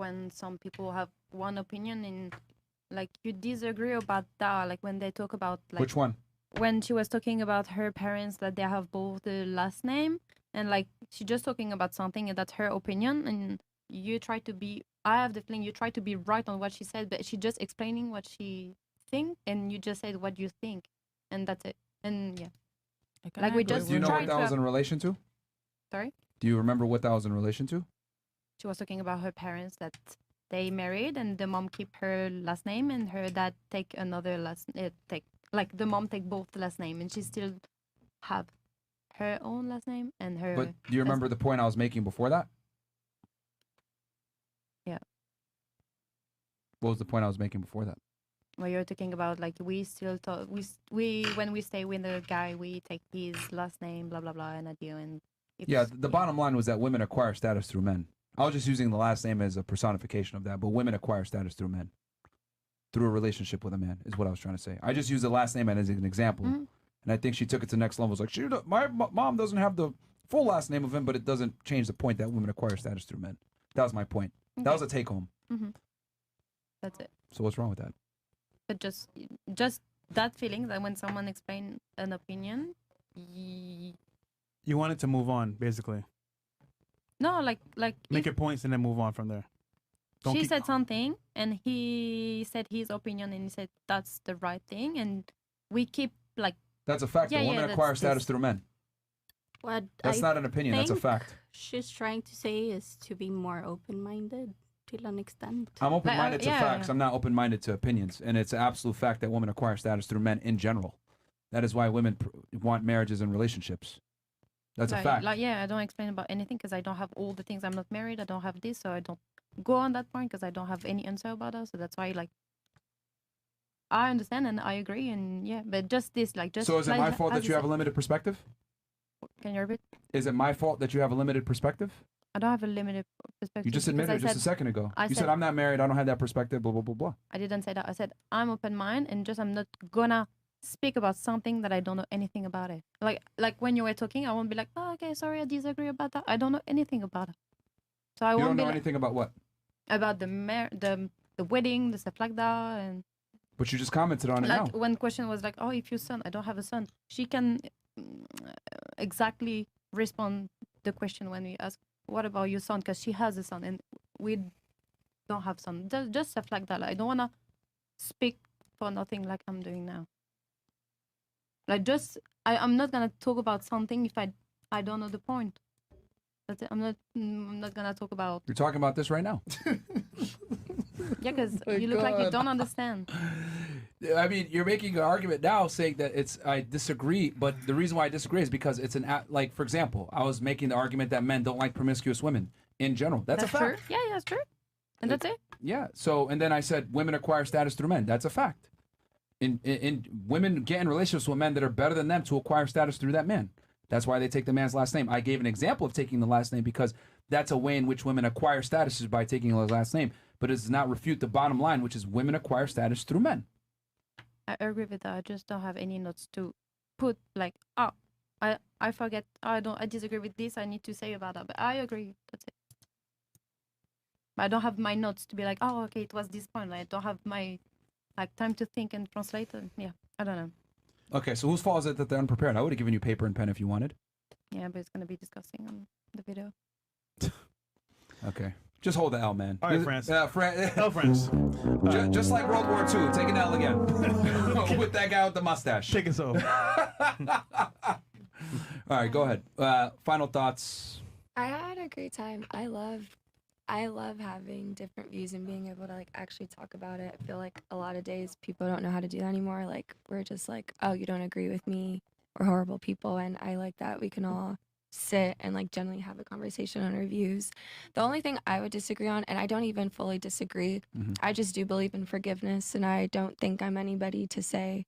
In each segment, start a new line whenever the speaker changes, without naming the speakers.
when some people have one opinion and like you disagree about that. Like when they talk about like
Which one?
when she was talking about her parents that they have both the last name and like she's just talking about something and that's her opinion and you try to be. I have the feeling you try to be right on what she said, but she just explaining what she think and you just said what you think and that's it. And yeah, like we just
Do you know
try
what that
to
was in relation to?
Sorry?
Do you remember what that was in relation to?
She was talking about her parents that they married and the mom keep her last name and her dad take another take like the mom take both last name and she still have her own last name and her.
But do you remember the point I was making before that?
Yeah.
What was the point I was making before that?
Well, you're talking about like we still talk we when we stay with the guy we take his last name blah blah blah and at the end.
Yeah, the bottom line was that women acquire status through men. I was just using the last name as a personification of that, but women acquire status through men. Through a relationship with a man is what I was trying to say. I just used the last name as an example. And I think she took it to the next level. It was like, my mom doesn't have the full last name of him, but it doesn't change the point that women acquire status through men. That was my point. Okay. That was a take home.
That's it.
So what's wrong with that?
But just that feeling that when someone explains an opinion,
you wanted to move on, basically.
No, like
make your points and then move on from there.
She said something and he said his opinion and he said that's the right thing and we keep like.
That's a fact. Women acquire status through men.
What
that's not an opinion. That's a fact.
She's trying to say is to be more open-minded to an extent.
I'm open-minded to facts. I'm not open-minded to opinions, and it's an absolute fact that women acquire status through men in general. That is why women want marriages and relationships. That's a fact.
Like I don't explain about anything because I don't have all the things. I'm not married. I don't have this, so I don't go on that point because I don't have any answer about that. So that's why like I understand and I agree and yeah, but just this like just.
So is it my fault that you have a limited perspective?
Can you repeat?
Is it my fault that you have a limited perspective?
I don't have a limited perspective.
You just admitted it just a second ago. You said I'm not married. I don't have that perspective. Blah blah blah blah.
I didn't say that. I said I'm open-minded and just I'm not gonna speak about something that I don't know anything about it. Like when you were talking, I won't be like, oh, okay, sorry, I disagree about that. I don't know anything about it. So I
you
won't
don't know
be
anything about what?
About the wedding, the stuff like that, and.
But you just commented on it
like
now.
One question was like, oh, if your son, I don't have a son. She can exactly respond the question when we ask, what about your son? Because she has a son and we don't have son. Just stuff like that. Like, I don't want to speak for nothing like I'm doing now. Like just, I'm not going to talk about something if I don't know the point. That's it. I'm not going to talk about.
You're talking about this right now.
Yeah, because you look like you don't understand.
I mean, you're making an argument now saying that I disagree, but the reason why I disagree is because it's like, for example, I was making the argument that men don't like promiscuous women in general. That's a fact.
True. Yeah, that's true. And that's it.
Yeah. So, and then I said women acquire status through men. That's a fact. In women get in relationships with men that are better than them to acquire status through that man. That's why they take the man's last name. I gave an example of taking the last name because that's a way in which women acquire status is by taking the last name. But it does not refute the bottom line, which is women acquire status through men.
I agree with that. I just don't have any notes to put like, oh, I forget. I disagree with this. I need to say about that. But I agree. That's it. But I don't have my notes to be like, oh, okay, it was this point. I don't have my time to think and translate. And yeah, I don't know.
Okay, so whose fault is it that they're unprepared? I would have given you paper and pen if you wanted.
Yeah, but it's going to be disgusting on the video.
Okay. Just hold the L, man.
All right, France.
L,
France.
Just like World War II, take an L again. With that guy with the mustache.
Take us over.
All right, go ahead. Final thoughts.
I had a great time. I love having different views and being able to like actually talk about it. I feel like a lot of days people don't know how to do that anymore. Like we're just like, oh, you don't agree with me. We're horrible people. And I like that we can all sit and like generally have a conversation on our views. The only thing I would disagree on, and I don't even fully disagree, I just do believe in forgiveness, and I don't think I'm anybody to say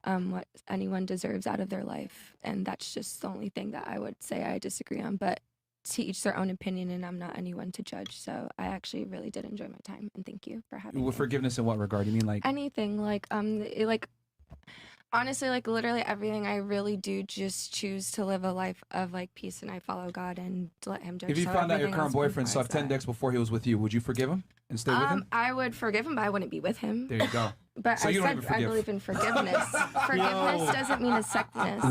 what anyone deserves out of their life. And that's just the only thing that I would say I disagree on. But to each their own opinion, and I'm not anyone to judge. So I actually really did enjoy my time, and thank you for having me.
With forgiveness in what regard? You mean like
anything, like Honestly, like literally everything, I really do just choose to live a life of like peace, and I follow God and to let Him judge.
If you
So
found out your
everything
current
else
boyfriend
implies
sucked 10
that.
dicks before he was with you, would you forgive him and stay with him?
I would forgive him, but I wouldn't be with him.
There you go.
But
So
I
you don't
said
even
I
forgive.
believe in forgiveness. Forgiveness doesn't mean acceptance.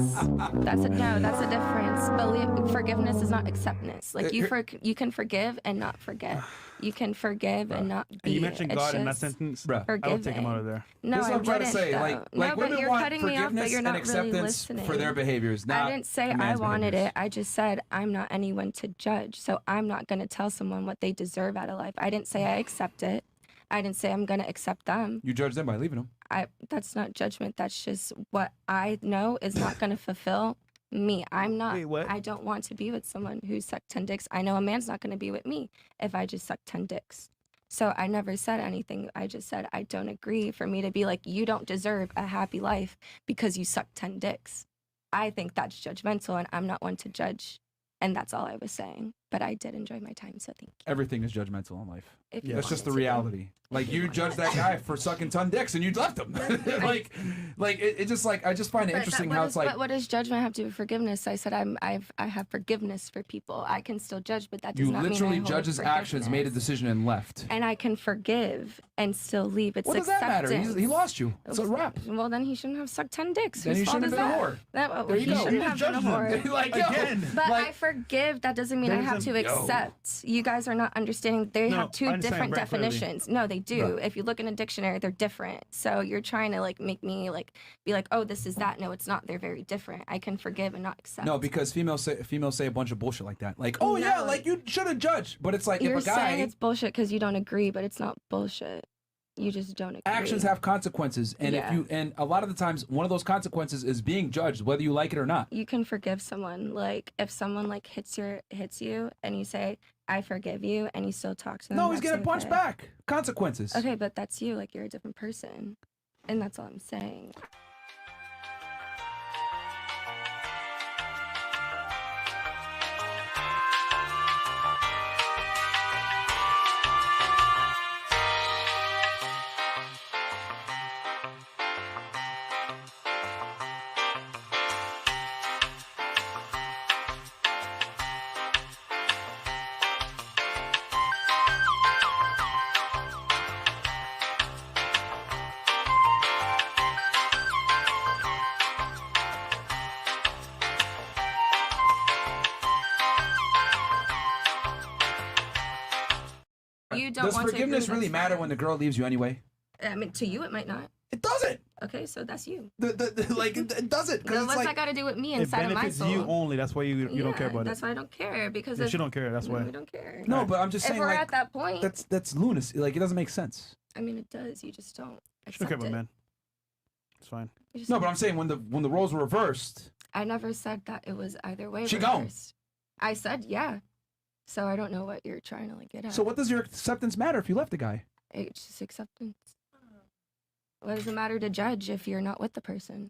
That's a difference. Forgiveness is not acceptance. Like you can forgive and not forget. You can forgive and not be.
And you mentioned
It's
God in that
just
sentence.
Bruh.
I would take him out of there.
No,
This is
I
what I'm trying to
wouldn't,
say.
though.
Like
No, but
women
you're
want
cutting me off,
forgiveness
but you're
and
not really
acceptance
listening.
for their behaviors, not
I didn't say
a
I
man's
wanted
behaviors.
it. I just said I'm not anyone to judge. So I'm not going to tell someone what they deserve out of life. I didn't say I accept it. I didn't say I'm going to accept them.
You judge them by leaving them.
That's not judgment. That's just what I know is not going to fulfill me. I'm not.
Wait, what?
I don't want to be with someone who sucked 10 dicks. I know a man's not going to be with me if I just suck 10 dicks. So I never said anything. I just said I don't agree for me to be like, you don't deserve a happy life because you suck 10 dicks. I think that's judgmental, and I'm not one to judge. And that's all I was saying. But I did enjoy my time, so thank you.
Everything is judgmental in life.
If you
That's just the
wanted to.
reality. Like you judged that guy for sucking 10 dicks and you left him. it just like I just find it interesting how it's like.
But what does judgment have to do with forgiveness? I said I have forgiveness for people. I can still judge, but that does
You
not mean I
literally
hold
judged his actions, made a
forgiveness.
decision, and left.
And I can forgive and still leave. It's
What does that matter?
acceptance.
He lost you. It's a wrap.
Well, then he shouldn't have sucked 10 dicks.
Then
Whose
he
fault
shouldn't have
is
been a
that?
whore.
That,
There you
he
go.
shouldn't
You
have been a
judged him.
whore.
Like, yo.
Again.
But
Like-
I forgive. That doesn't mean I have to accept. You guys are not understanding. They
No,
have
I
two
understand
different
very clearly.
definitions. No, they do.
Right.
If you look in a dictionary, they're different. So you're trying to like make me like be like, oh, this is that. No, it's not. They're very different. I can forgive and not accept.
No, because females say a bunch of bullshit like that. Like, oh yeah,
No.
like you should have judged. But it's like
You're
if a guy
saying it's bullshit because you don't agree, but it's not bullshit. You just don't agree.
actions have consequences, and
Yeah.
and a lot of the times one of those consequences is being judged, whether you like it or not.
You can forgive someone. Like if someone like hits you and you say, I forgive you, and you still talk to them.
No, he's
that's
getting punched
okay.
back. Consequences.
Okay, but that's you. Like you're a different person. And that's all I'm saying. You don't
Does
want to agree,
forgiveness really
that's
matter
fine.
when the girl leaves you anyway?
I mean, to you it might not.
It doesn't.
Okay, so that's you.
It doesn't. Because it's
What's
like
that got to do with me
It
inside of my
benefits
soul?
you only. That's why you don't care
Yeah,
about
That's
it.
why I don't care because
Yeah,
if
she don't care. That's why.
we don't care.
no, but I'm just
If
saying
we're
like
at that point,
that's lunacy. Like it doesn't make sense.
I mean, it does. You just don't
She don't
accept
care about
it.
men. It's fine.
You just
No,
don't.
but I'm saying when the roles were reversed.
I never said that it was either way.
She gone.
reversed. I said yeah. So I don't know what you're trying to like get at.
So what does your acceptance matter if you left a guy?
It's just acceptance. What does it matter to judge if you're not with the person?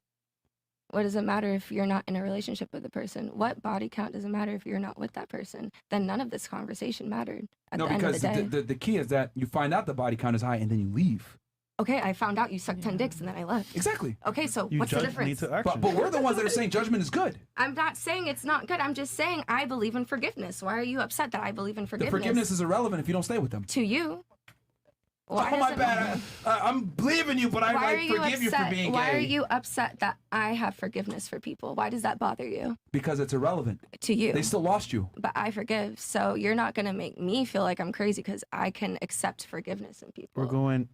What does it matter if you're not in a relationship with the person? What body count does it matter if you're not with that person? Then none of this conversation mattered at
No,
the end of
because
the day.
the key is that you find out the body count is high and then you leave.
Okay, I found out you sucked 10 dicks and then I left.
Exactly.
Okay, so
You
what's the
judge
difference?
lead to action.
But we're the ones that are saying judgment is good.
I'm not saying it's not good. I'm just saying I believe in forgiveness. Why are you upset that I believe in
The
forgiveness?
forgiveness is irrelevant if you don't stay with them.
To you. Why
Oh my
does it
bad.
matter?
I'm believing you, but I
Why are
like
you
forgive you for
upset?
being
Why
gay.
are you upset that I have forgiveness for people? Why does that bother you?
Because it's irrelevant.
To you.
They still lost you.
But I forgive. So you're not going to make me feel like I'm crazy because I can accept forgiveness in people.
We're going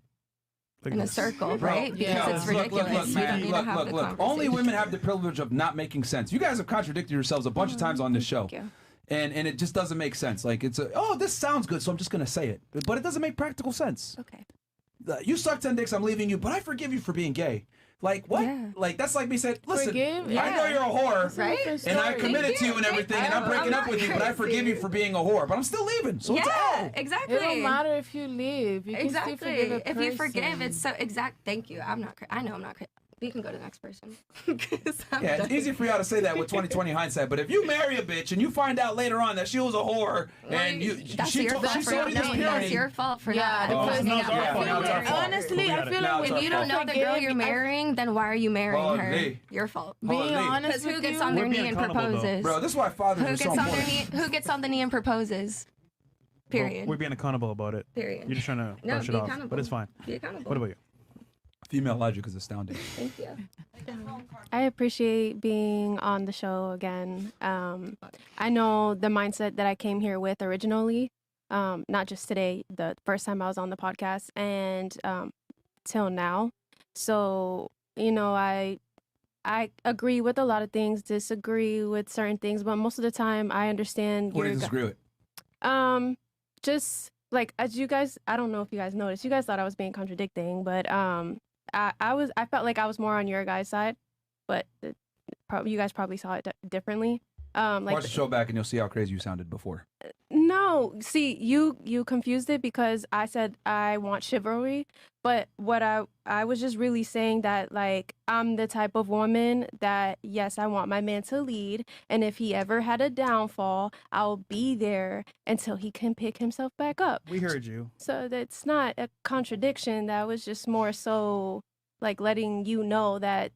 like
in a
this.
circle,
Bro,
right?
yeah.
Because it's
look,
ridiculous. We
man,
don't need to have the
look.
conversation.
Only women have the privilege of not making sense. You guys have contradicted yourselves a bunch of times on this show.
Thank you.
And it just doesn't make sense. Like it's oh, this sounds good, so I'm just gonna say it. But it doesn't make practical sense.
Okay.
You suck 10 dicks, I'm leaving you, but I forgive you for being gay. Like what?
Yeah.
Like that's like me saying, listen,
Forgive?
I know
Yeah.
you're a whore,
Right?
and I
Thank
committed to you and
Thank
everything, and
you.
I'm breaking
I'm
up with
not
you, but I forgive you
crazy.
for being a whore. But I'm still leaving. So it's
Yeah,
oh.
exactly.
It don't matter if you leave. You can still
Exactly.
forgive a
If you forgive,
person.
it's so exact. Thank you. I'm not. I know I'm not We can go to the next person. 'Cause I'm
Yeah, it's
done.
easy for y'all to say that with 2020 hindsight, but if you marry a bitch and you find out later on that she was a whore and you
That's
she
your
told
fault
she
for
told
not
you this
knowing. That's
period.
your fault for
Yeah,
not.
because-
No, it's our fault.
Now it's our fault.
Honestly,
We
I
got
feel
it.
Now
like
it's
when
our
you
You
don't
don't know the girl
forgive,
you're marrying, then why are you marrying her?
Holy.
Your fault.
being
Holy.
honest
Because who
with
gets
you,
on their
We're
knee
being
and
accountable, though.
proposes?
Bro, this is why fathers
Who
are so
gets on their
important.
knee? Who gets on the knee and proposes? Period.
We're being accountable about it.
Period.
You're just trying to
No,
brush
be
it off,
accountable.
but it's fine.
Be accountable.
What about you?
Female logic is astounding.
Thank you.
I appreciate being on the show again. I know the mindset that I came here with originally, not just today, the first time I was on the podcast, and till now. So, you know, I agree with a lot of things, disagree with certain things, but most of the time I understand
What do you
your
disagree with?
just like as you guys, I don't know if you guys noticed, you guys thought I was being contradicting, but I felt like I was more on your guys' side, but you guys probably saw it differently. Like
Watch the show back and you'll see how crazy you sounded before.
no, see, you confused it because I said I want chivalry, but what I was just really saying that like I'm the type of woman that yes, I want my man to lead, and if he ever had a downfall, I'll be there until he can pick himself back up.
We heard you.
So that's not a contradiction. That was just more so like letting you know that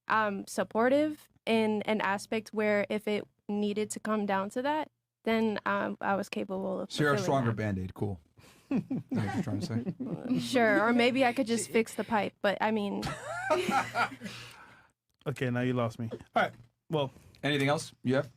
I'm supportive in an aspect where if it needed to come down to that, then I was capable of.
So you're a
fulfilling
stronger
that.
Band-Aid. Cool. That's what you're trying to say.
Sure, or maybe I could just fix the pipe. But I mean,
Okay, now you lost me. All right. Well,
Anything else you have?